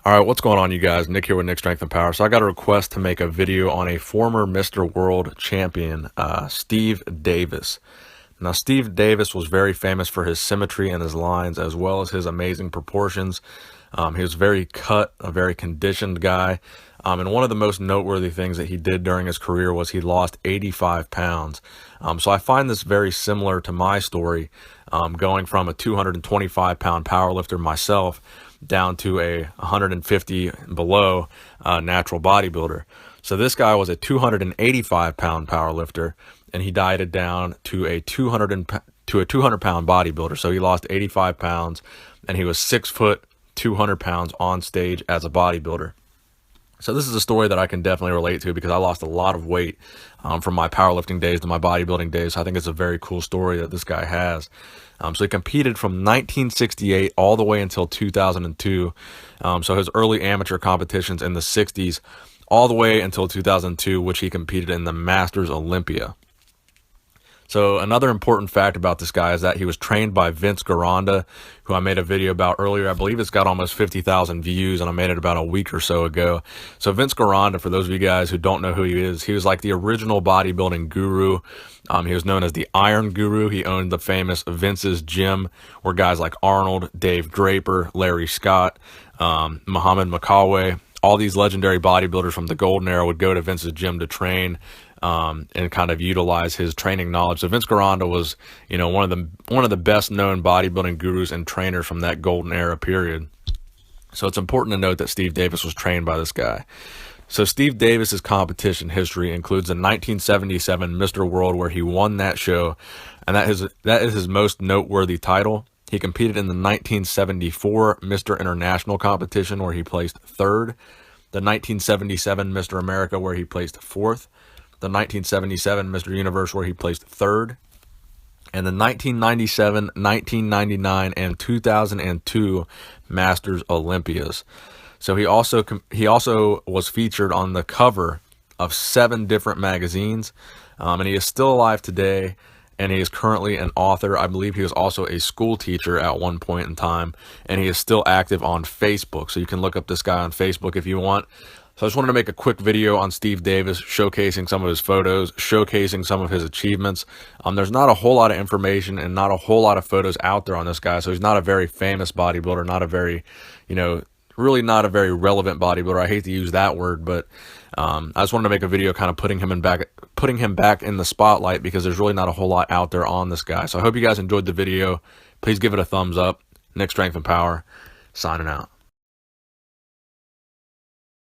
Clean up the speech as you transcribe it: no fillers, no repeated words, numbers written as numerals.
All right, what's going on, you guys? Nick here with Nick Strength and Power. So I got a request to make a video on a former Mr. World champion, Steve Davis. Now, Steve Davis was very famous for his symmetry and his lines, as well as his amazing proportions. He was very cut, a very conditioned guy. And one of the most noteworthy things that he did during his career was he lost 85 pounds. So I find this very similar to my story, going from a 225-pound powerlifter myself down to a 150 below natural bodybuilder. So this guy was a 285-pound powerlifter, and he dieted down to a 200-pound bodybuilder. So he lost 85 pounds, and he was 6 foot, 200 pounds on stage as a bodybuilder. So this is a story that I can definitely relate to because I lost a lot of weight from my powerlifting days to my bodybuilding days. So I think it's a very cool story that this guy has. So he competed from 1968 all the way until 2002. So his early amateur competitions in the 60s all the way until 2002, which he competed in the Masters Olympia. So another important fact about this guy is that he was trained by Vince Gironda, who I made a video about earlier. I believe it's got almost 50,000 views, and I made it about a week or so ago. So Vince Gironda, for those of you guys who don't know who he was like the original bodybuilding guru. He was known as the Iron Guru. He owned the famous Vince's Gym, where guys like Arnold, Dave Draper, Larry Scott, Muhammad Makawe, all these legendary bodybuilders from the golden era would go to Vince's Gym to train and kind of utilize his training knowledge. So Vince Gironda was, one of the best known bodybuilding gurus and trainers from that golden era period. So it's important to note that Steve Davis was trained by this guy. So Steve Davis's competition history includes a 1977 Mr. World where he won that show, and that is his most noteworthy title. He competed in the 1974 Mr. International competition where he placed third, the 1977 Mr. America where he placed fourth, the 1977 Mr. Universe where he placed third, and the 1997, 1999, and 2002 Masters Olympias. So he also was featured on the cover of 7 different magazines, and he is still alive today, and he is currently an author. I believe he was also a school teacher at one point in time, and he is still active on Facebook. So you can look up this guy on Facebook if you want. So I just wanted to make a quick video on Steve Davis, showcasing some of his photos, showcasing some of his achievements. There's not a whole lot of information and not a whole lot of photos out there on this guy. So he's not a very famous bodybuilder, not a very, really not a very relevant bodybuilder. I hate to use that word, but I just wanted to make a video kind of putting him back in the spotlight because there's really not a whole lot out there on this guy. So I hope you guys enjoyed the video. Please give it a thumbs up. Nick Strength and Power, signing out.